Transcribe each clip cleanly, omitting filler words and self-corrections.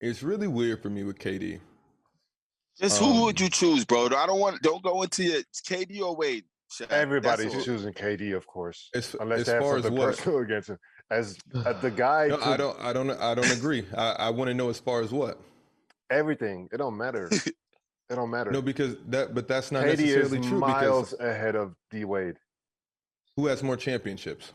It's really weird for me with KD. Just who would you choose, bro? Don't go into your KD or Wade. Shaq. Everybody's choosing KD, of course, unless they have something personal against him. As the guy, no, I don't agree. I want to know as far as what. Everything. It don't matter. It don't matter. No, because that's not KD necessarily is true. Miles ahead of D Wade. Who has more championships?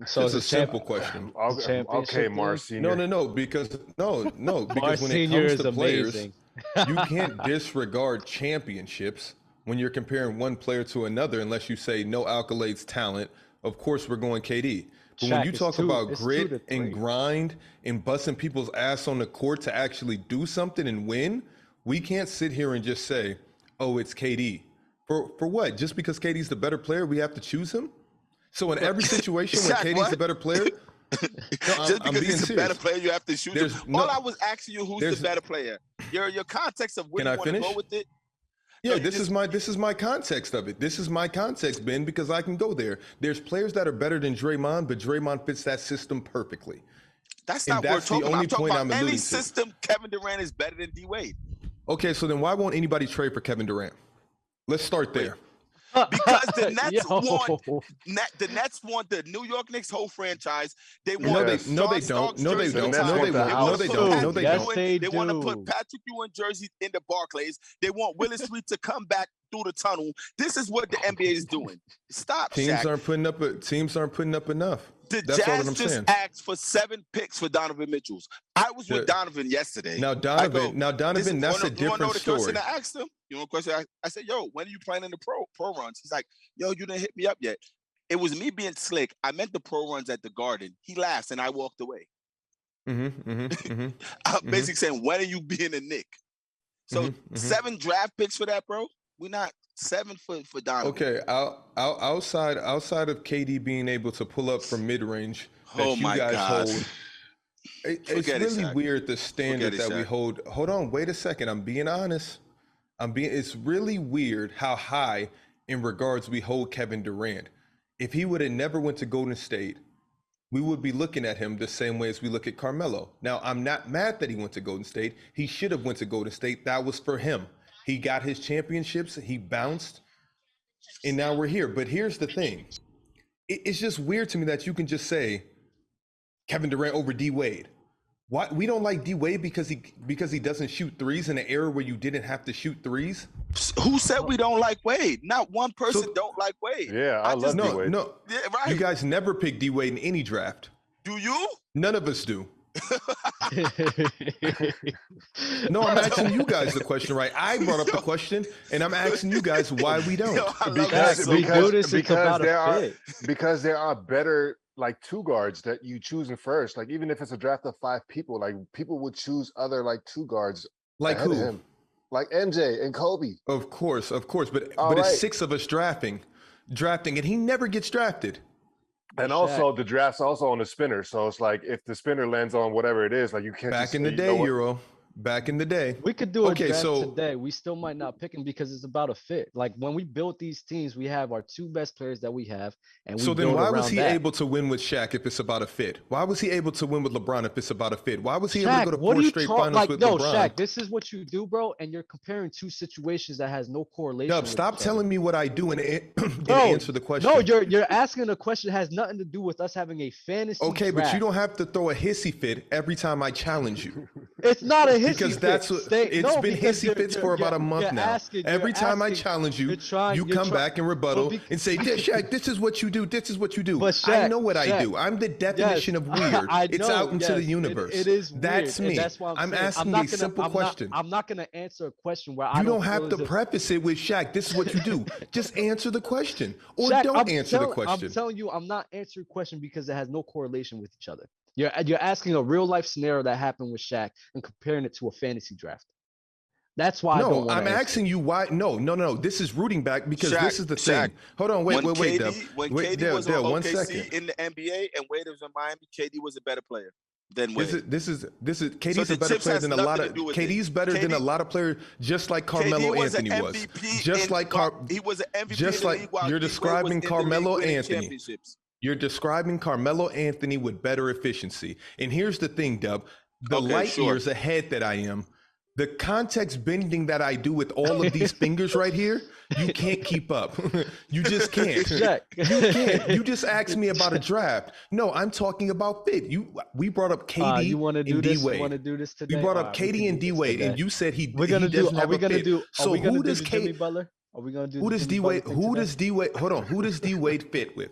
So it's a simple question. Okay, Mars Senior. No, because when it comes to players, you can't disregard championships when you're comparing one player to another unless you say no accolades, talent. Of course, we're going KD. But when you talk about grit and grind and busting people's ass on the court to actually do something and win, we can't sit here and just say, oh, it's KD. For what? Just because KD's the better player, we have to choose him? So in every situation when KD's the better player, just because he's the better player, you have to shoot him. All I was asking you, who's the better player? Your context of where you want to go with it. Yeah, this is my context of it. This is my context, Ben, because I can go there. There's players that are better than Draymond, but Draymond fits that system perfectly. That's not what we're talking about. I'm talking about any system. Kevin Durant is better than D Wade. Okay, so then why won't anybody trade for Kevin Durant? Let's start there. Because the Nets want the New York Knicks whole franchise. They want No, they don't. They want to put Patrick Ewing jerseys in the Barclays. They want Willis Reed to come back through the tunnel. This is what the NBA is doing. Stop. Teams Shaq. aren't putting up enough. That's Jazz just asked for 7 picks for Donovan Mitchell's. I was with Donovan yesterday. Now Donovan, that's a different story. Question I asked him, question I said, yo, when are you playing in the pro runs? He's like, yo, you didn't hit me up yet. It was me being slick. I meant the pro runs at the Garden. He laughed and I walked away. I'm basically saying, when are you being a Knick? So 7 draft picks for that, bro? We're not 7 for Donovan. Okay, outside of KD being able to pull up from mid range that you guys hold, it's really weird the standard that we hold. Hold on, wait a second. I'm being honest. It's really weird how high in regards we hold Kevin Durant. If he would have never went to Golden State, we would be looking at him the same way as we look at Carmelo. Now, I'm not mad that he went to Golden State. He should have went to Golden State. That was for him. He got his championships, he bounced, and now we're here. But here's the thing. It's just weird to me that you can just say Kevin Durant over D Wade. Why we don't like D Wade because he doesn't shoot threes in an era where you didn't have to shoot threes? Who said we don't like Wade? Not one person don't like Wade. Yeah, I love D Wade. No, yeah, right. You guys never pick D Wade in any draft. Do you? None of us do. No, I'm asking you guys the question, right? I brought up the question, and I'm asking you guys why we don't. Because there are better like 2 guards that you choose in first. Like even if it's a draft of 5 people, like people would choose other like 2 guards. Like who? Him. Like MJ and Kobe. Of course, but it's 6 of us drafting, and he never gets drafted. And also the draft's also on the spinner. So it's like if the spinner lands on whatever it is, like you can't back in the day, Euro. Back in the day. We could do a draft today. We still might not pick him because it's about a fit. Like when we built these teams, we have our 2 best players that we have. And we so then why was he able to win with Shaq if it's about a fit? Why was he able to win with LeBron if it's about a fit? Why was he able to go to 4 straight finals with LeBron? Shaq, this is what you do, bro. And you're comparing 2 situations that has no correlation. Stop telling me what I do and answer the question. No, you're asking a question that has nothing to do with us having a fantasy draft. But you don't have to throw a hissy fit every time I challenge you. It's not a hissy because fit. That's what it's been hissy fits for about a month now. Every time I challenge you, you come back and rebuttal and say, Shaq, this is what you do. This is what you do. But Shaq, I know what I do. I'm the definition of weird. It's out into the universe. It is weird. That's me. That's what I'm asking a simple question. I'm not going to answer a question where you don't have to preface it with Shaq. This is what you do. Just answer the question, or don't answer the question. I'm telling you, I'm not answering a question because it has no correlation with each other. You're asking a real life scenario that happened with Shaq and comparing it to a fantasy draft. That's why. No, I'm asking you why. No. This is rooting back because this is the thing. Hold on, wait, Deb. When KD was on OKC in the NBA and Wade was in Miami, KD was a better player than Wade. This is KD's a better player than a lot of. KD's better than a lot of players, just like Carmelo Anthony was. Just like he was an MVP. Just like you're describing Carmelo Anthony. You're describing Carmelo Anthony with better efficiency. And here's the thing, Dub. The light years ahead that I am, the context bending that I do with all of these fingers right here, you can't keep up. You just can't. You can't. You just asked me about a draft. No, I'm talking about fit. We brought up KD you want to do and this? D-Wade. You want to do this today? We brought up KD and D-Wade, and you said he doesn't have a fit. So who does Jimmy Butler? Are we gonna do? Who does D-Wade? Who does D-Wade? Hold on. Who does D-Wade fit with?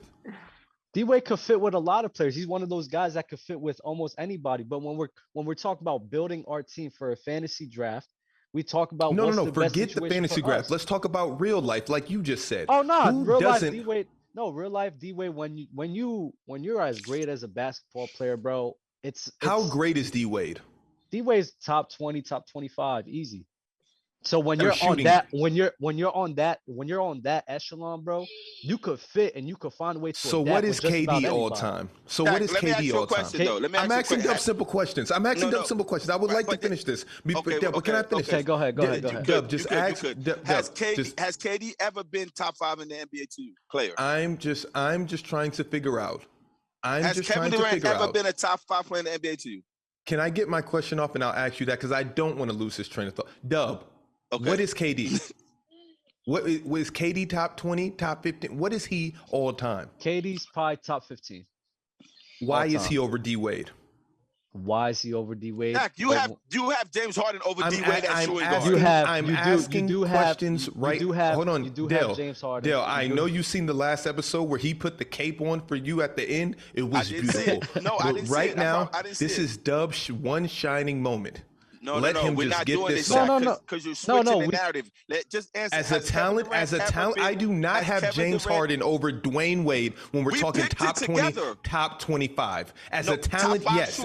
D-Wade could fit with a lot of players. He's one of those guys that could fit with almost anybody. But when we're talking about building our team for a fantasy draft, we talk about forget the fantasy draft. Let's talk about real life, like you just said. Oh no, real life D-Wade. No, real life D-Wade. When you're as great as a basketball player, bro, it's how great is D-Wade? D-Wade's top 20, top 25, easy. So when you're on that echelon, bro, you could fit and you could find a way to. So what is KD all time? So what is KD all time? I'm asking Dub simple questions. I would like to finish this. But can I finish this? Go ahead. Dub, just ask. Has KD ever been top 5 in the NBA to you, player? I'm just trying to figure out. Has Kevin Durant ever been a top 5 player in the NBA to you? Can I get my question off and I'll ask you that because I don't want to lose this train of thought. Dub. Okay. What is KD? What is KD top 20, top 15? What is he all time? KD's probably top 15. Why is he over D-Wade? Why is he over D-Wade? Zach, you have James Harden over D-Wade. I'm asking questions right. Hold on, Dale. James Harden. Dale, I know you've seen the last episode where he put the cape on for you at the end. It was beautiful. No, I didn't see it. Right now, this is Dub's one shining moment. No, we're not doing this because you're switching the narrative. Just answer. As a talent, I do not have James Harden over Dwyane Wade when we're talking top 20, top 25. As a talent, yes.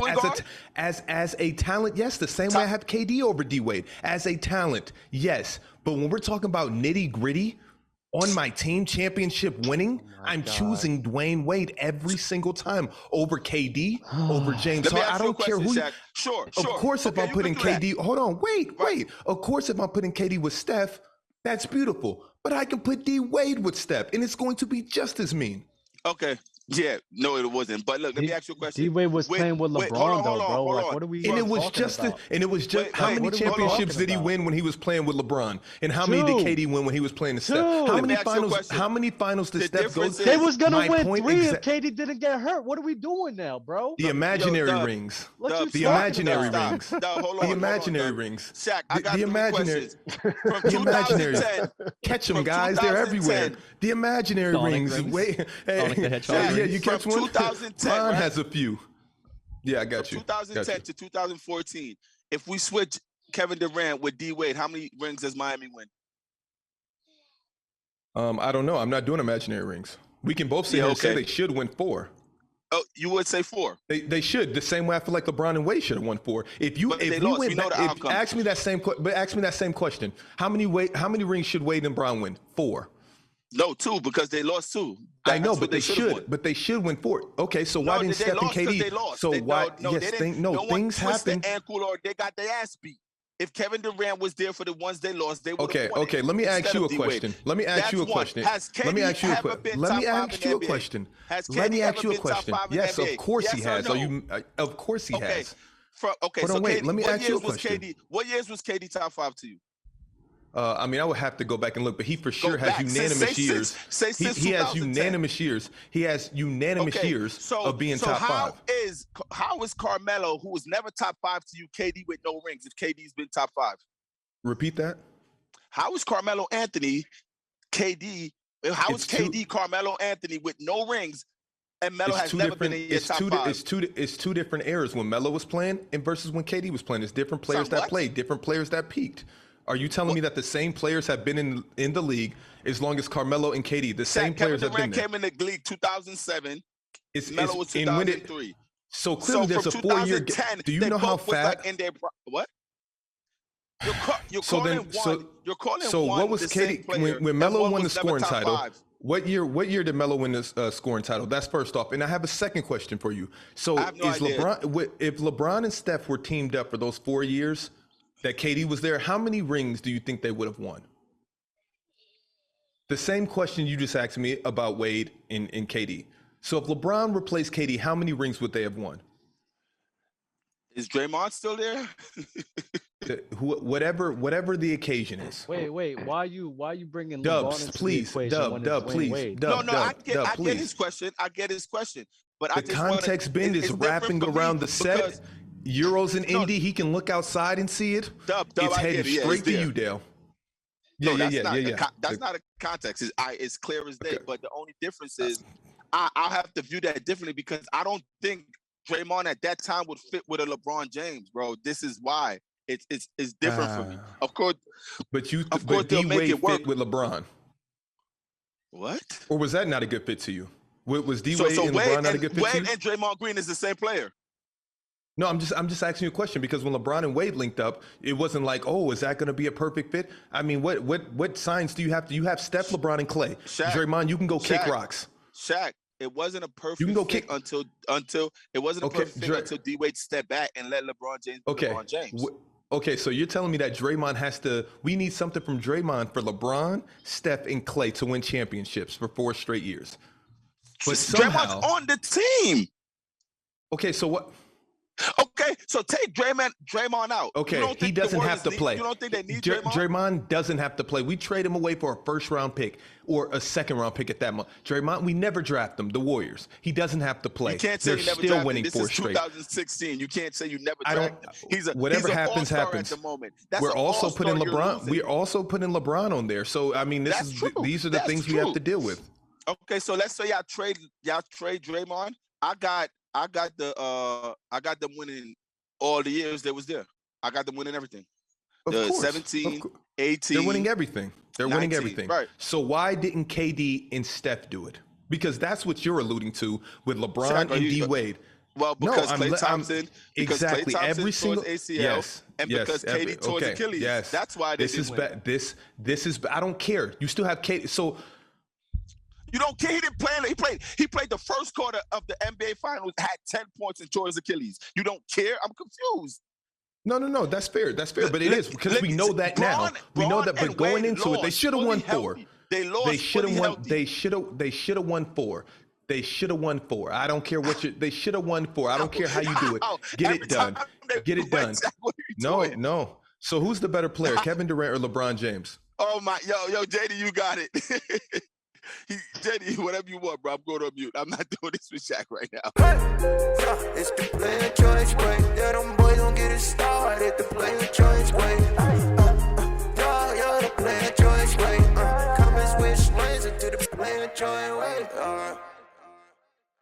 As a talent, yes. The same way I have KD over D Wade. As a talent, yes. But when we're talking about nitty gritty, on my team championship winning, I'm choosing Dwyane Wade every single time over KD, over James Harden. I don't care who. Sure. Of course, if I'm putting KD, hold on, wait. Of course, if I'm putting KD with Steph, that's beautiful. But I can put D Wade with Steph, and it's going to be just as mean. Okay. Yeah, no, it wasn't. But look, let me ask you a question. D-Wade was playing with LeBron, bro. Like, what are we? And it was just how many championships did he win when he was playing with LeBron? And how many did KD win when he was playing with Steph? How many finals did Steph go to? They was gonna win 3 if KD didn't get hurt. What are we doing now, bro? The imaginary rings. The imaginary rings. The imaginary rings. Shaq, I got 3 questions. The imaginary. Catch them, guys. They're everywhere. The imaginary rings. Wait. Yeah, you catch one? 2010, Ron has a few. Yeah, I got you. 2010 to 2014, if we switch Kevin Durant with D-Wade, how many rings does Miami win? I don't know. I'm not doing imaginary rings. We can both say they should win 4. Oh, you would say 4. They should. The same way I feel like LeBron and Wade should have won 4. Ask me that same question. How many rings should Wade and Brown win? 4. No, 2 because they lost 2. I know, but they should. But they should win 4. Okay, so why didn't Steph and KD? So why? Things happen. They got their ass beat. If Kevin Durant was there for the ones they lost, they would have won. Okay. Let me ask you a question. Yes, of course he has. Of course he has. Let me ask you a question. What years was KD top 5 to you? I mean, I would have to go back and look, but he for sure has unanimous years. He has unanimous years. He has unanimous years of being top 5. How is Carmelo, who was never top 5 to you, KD with no rings, if KD's been top 5? Repeat that. How is Carmelo Anthony, KD? How is KD Carmelo Anthony with no rings? And Melo has never been in your top 5. It's two different eras when Melo was playing and versus when KD was playing. It's different players that played, different players that peaked. Are you telling me that the same players have been in the league as long as Carmelo and KD? The same players have been there. Kevin Durant came in the league 2007. Melo was 2003. So clearly there's a 4-year gap. Do you know how fast? What? You're calling one. So what was KD when Melo won the scoring title? What year did Melo win the scoring title? That's first off. And I have a second question for you. So if LeBron and Steph were teamed up for those 4 years that KD was there, how many rings do you think they would have won? The same question you just asked me about Wade and KD. So if LeBron replaced KD, how many rings would they have won? Is Draymond still there? Whatever the occasion is. Wait. Why are you bringing Dubs, LeBron into please, the equation? Dub, please. Wade? Dub, I get his question. I get his question. But the context bend is wrapping around the set. Euros and Indy, he can look outside and see it. Dub, it's headed straight to you, Dale. That's not a context. It's clear as day. Okay. But the only difference is I'll have to view that differently because I don't think Draymond at that time would fit with a LeBron James, bro. This is why it's different for me. Of course, but D-Wade fit with LeBron. What? Or was that not a good fit to you? Was D-Wade and LeBron not a good fit to you? Wade and Draymond Green is the same player. No, I'm just asking you a question because when LeBron and Wade linked up, it wasn't like, oh, is that going to be a perfect fit? I mean, what signs do you have? You have Steph, LeBron, and Clay. Shaq, Draymond, you can go kick rocks. Shaq, it wasn't a perfect fit until it wasn't a perfect fit until D-Wade stepped back and let LeBron James be LeBron James. Okay, so you're telling me that Draymond we need something from Draymond for LeBron, Steph, and Clay to win championships for 4 straight years. But somehow, Draymond's on the team. Okay, so what? Okay, so take Draymond out. Okay, he doesn't have to play. You don't think they need Draymond? Draymond doesn't have to play. We trade him away for a first-round pick or a second-round pick at that moment. Draymond, we never draft him, the Warriors. He doesn't have to play. You can't say They're you never still drafted. winning This 4 is straight. 2016. You can't say you never drafted him. Whatever he's happens, happens. At the moment. We're also putting LeBron. We're also putting LeBron on there. So I mean, these are the things we have to deal with. Okay, so let's say y'all trade Draymond. I got them winning all the years they was there. I got them winning everything. Of course. 17, 18. They're winning everything. They're 19, winning everything. Right. So why didn't KD and Steph do it? Because that's what you're alluding to with LeBron and D-Wade. Well, because Klay Thompson, exactly. Every single ACL, because KD tore his Achilles. Yes. That's why they didn't win. This is I don't care. You still have KD. So you don't care. He didn't play. He played the first quarter of the NBA Finals, had 10 points and tore his Achilles. You don't care? I'm confused. No. That's fair. But it is because we know that now. We know that. But going into it, they should have won 4. They lost. They should have won. They should have won 4. They should have won 4. I don't care what they should have won 4. I don't care how you do it. Get it done. Get it done. No. So who's the better player, Kevin Durant or LeBron James? Oh my, yo, JD, you got it. JD, whatever you want, bro. I'm going on mute. I'm not doing this with Shaq right now.